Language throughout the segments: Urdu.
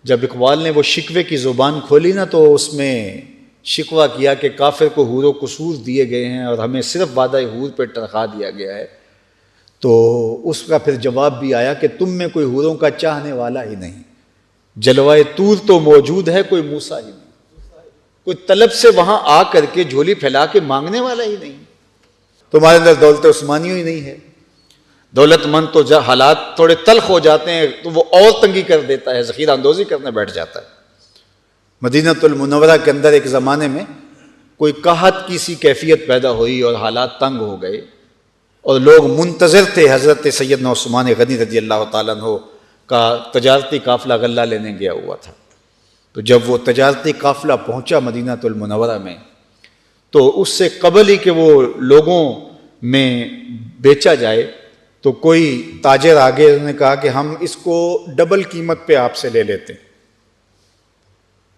جب اقبال نے وہ شکوے کی زبان کھولی نا تو اس میں شکوہ کیا کہ کافر کو حور و قصور دیے گئے ہیں اور ہمیں صرف وعدہ حور پہ تنخواہ دیا گیا ہے، تو اس کا پھر جواب بھی آیا کہ تم میں کوئی حوروں کا چاہنے والا ہی نہیں، جلوہ طور تو موجود ہے کوئی موسیٰ ہی نہیں، کوئی طلب سے وہاں آ کر کے جھولی پھیلا کے مانگنے والا ہی نہیں، تمہارے اندر دولت عثمانیوں ہی نہیں ہے۔ دولت مند تو جب حالات تھوڑے تلخ ہو جاتے ہیں تو وہ اور تنگی کر دیتا ہے، ذخیرہ اندوزی کرنے بیٹھ جاتا ہے۔ مدینہ المنورہ کے اندر ایک زمانے میں کوئی قحط کی سی کیفیت پیدا ہوئی اور حالات تنگ ہو گئے، اور لوگ منتظر تھے حضرت سیدنا عثمان غنی رضی اللہ تعالیٰ عنہ کا تجارتی قافلہ غلہ لینے گیا ہوا تھا۔ تو جب وہ تجارتی قافلہ پہنچا مدینہ المنورہ میں تو اس سے قبل ہی کہ وہ لوگوں میں بیچا جائے تو کوئی تاجر آگے نے کہا کہ ہم اس کو ڈبل قیمت پہ آپ سے لے لیتے ہیں،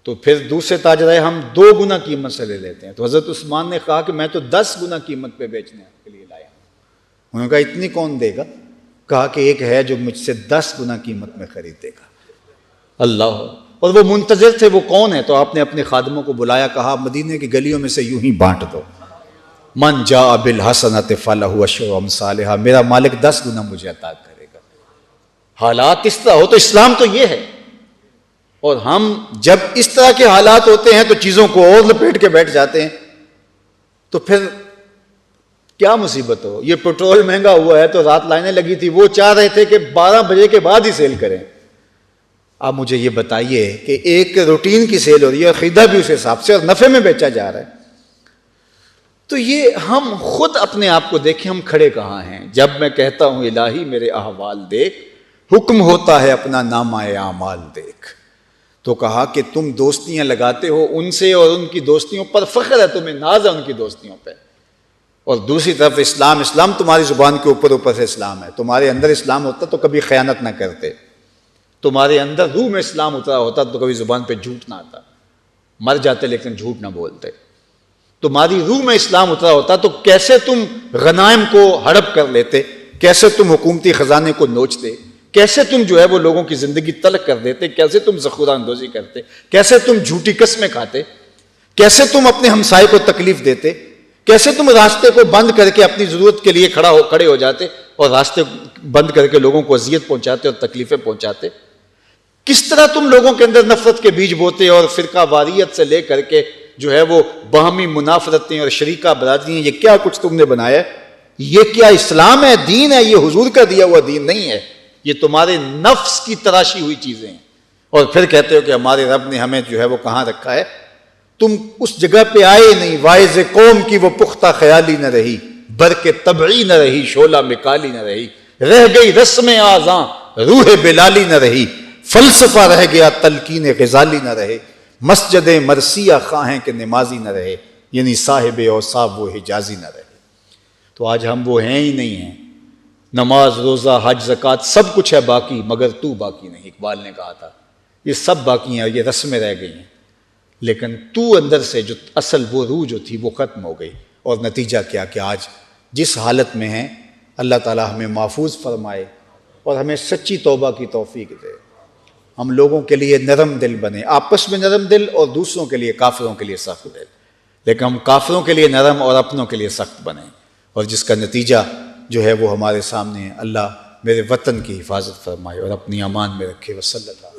تو پھر دوسرے تاجر آئے ہم 2 گنا قیمت سے لے لیتے ہیں، تو حضرت عثمان نے کہا کہ میں تو 10 گنا قیمت پہ بیچنے کے لیے لایا ہوں۔ انہوں نے کہا اتنی کون دے گا؟ کہا کہ ایک ہے جو مجھ سے 10 گنا قیمت میں خریدے گا۔ اللہ! اور وہ منتظر تھے، وہ کون ہے؟ تو آپ نے اپنے خادموں کو بلایا، کہا مدینے کی گلیوں میں سے یوں ہی بانٹ دو، من جاء بالحسنۃ فلہ عشر امثالھا، میرا مالک 10 گنا مجھے عطا کرے گا۔ حالات اس طرح ہو تو اسلام تو یہ ہے، اور ہم جب اس طرح کے حالات ہوتے ہیں تو چیزوں کو اور لپیٹ کے بیٹھ جاتے ہیں، تو پھر کیا مصیبت ہو۔ یہ پیٹرول مہنگا ہوا ہے تو رات لائنیں لگی تھی، وہ چاہ رہے تھے کہ 12 بجے کے بعد ہی سیل کریں۔ آپ مجھے یہ بتائیے کہ ایک روٹین کی سیل ہو رہی ہے اور خریدا بھی اس حساب سے اور نفع میں بیچا جا رہا ہے، تو یہ ہم خود اپنے آپ کو دیکھیں ہم کھڑے کہاں ہیں۔ جب میں کہتا ہوں الہی میرے احوال دیکھ، حکم ہوتا ہے اپنا نامہ اعمال دیکھ، تو کہا کہ تم دوستیاں لگاتے ہو ان سے اور ان کی دوستیوں پر فخر ہے، تمہیں ناز ہے ان کی دوستیوں پہ، اور دوسری طرف اسلام تمہاری زبان کے اوپر سے اسلام ہے۔ تمہارے اندر اسلام ہوتا تو کبھی خیانت نہ کرتے، تمہارے اندر روح میں اسلام اترا ہوتا تو کبھی زبان پہ جھوٹ نہ آتا، مر جاتے لیکن جھوٹ نہ بولتے۔ تمہاری روح میں اسلام اترا ہوتا تو کیسے تم غنائم کو ہڑپ کر لیتے، کیسے تم حکومتی خزانے کو نوچتے، کیسے تم جو ہے وہ لوگوں کی زندگی تلخ کر دیتے، کیسے تم ذخیرہ اندوزی کرتے، کیسے تم جھوٹی قسمیں کھاتے، کیسے تم اپنے ہمسائے کو تکلیف دیتے، کیسے تم راستے کو بند کر کے اپنی ضرورت کے لیے کھڑے ہو جاتے اور راستے بند کر کے لوگوں کو اذیت پہنچاتے اور تکلیفیں پہنچاتے، کس طرح تم لوگوں کے اندر نفرت کے بیج بوتے اور فرقہ واریت سے لے کر کے جو ہے وہ باہمی منافرتیں اور شریکہ برادریاں، یہ کیا کچھ تم نے بنایا ہے؟ یہ کیا اسلام ہے، دین ہے؟ یہ حضور کا دیا ہوا دین نہیں ہے، یہ تمہارے نفس کی تراشی ہوئی چیزیں ہیں، اور پھر کہتے ہو کہ ہمارے رب نے ہمیں جو ہے وہ کہاں رکھا ہے۔ تم اس جگہ پہ آئے نہیں، واعظ قوم کی وہ پختہ خیالی نہ رہی، برق طبعی نہ رہی، شعلہ مکالی نہ رہی، رہ گئی رسم آذاں روح بلالی نہ رہی، فلسفہ رہ گیا تلقین غزالی نہ رہے، مسجد مرثیہ خواہیں کہ نمازی نہ رہے، یعنی صاحب اوصاف وہ حجازی نہ رہے۔ تو آج ہم وہ ہیں ہی نہیں ہیں، نماز روزہ حج زکوٰۃ سب کچھ ہے باقی، مگر تو باقی نہیں۔ اقبال نے کہا تھا یہ سب باقی ہیں، یہ رسمیں رہ گئی ہیں، لیکن تو اندر سے جو اصل وہ روح جو تھی وہ ختم ہو گئی، اور نتیجہ کیا کہ آج جس حالت میں ہیں اللہ تعالیٰ ہمیں محفوظ فرمائے اور ہمیں سچی توبہ کی توفیق دے، ہم لوگوں کے لیے نرم دل بنے، آپس میں نرم دل اور دوسروں کے لیے کافروں کے لیے سخت دل، لیکن ہم کافروں کے لیے نرم اور اپنوں کے لیے سخت بنیں، اور جس کا نتیجہ جو ہے وہ ہمارے سامنے ہے۔ اللہ میرے وطن کی حفاظت فرمائے اور اپنی امان میں رکھے۔ وصلی اللہ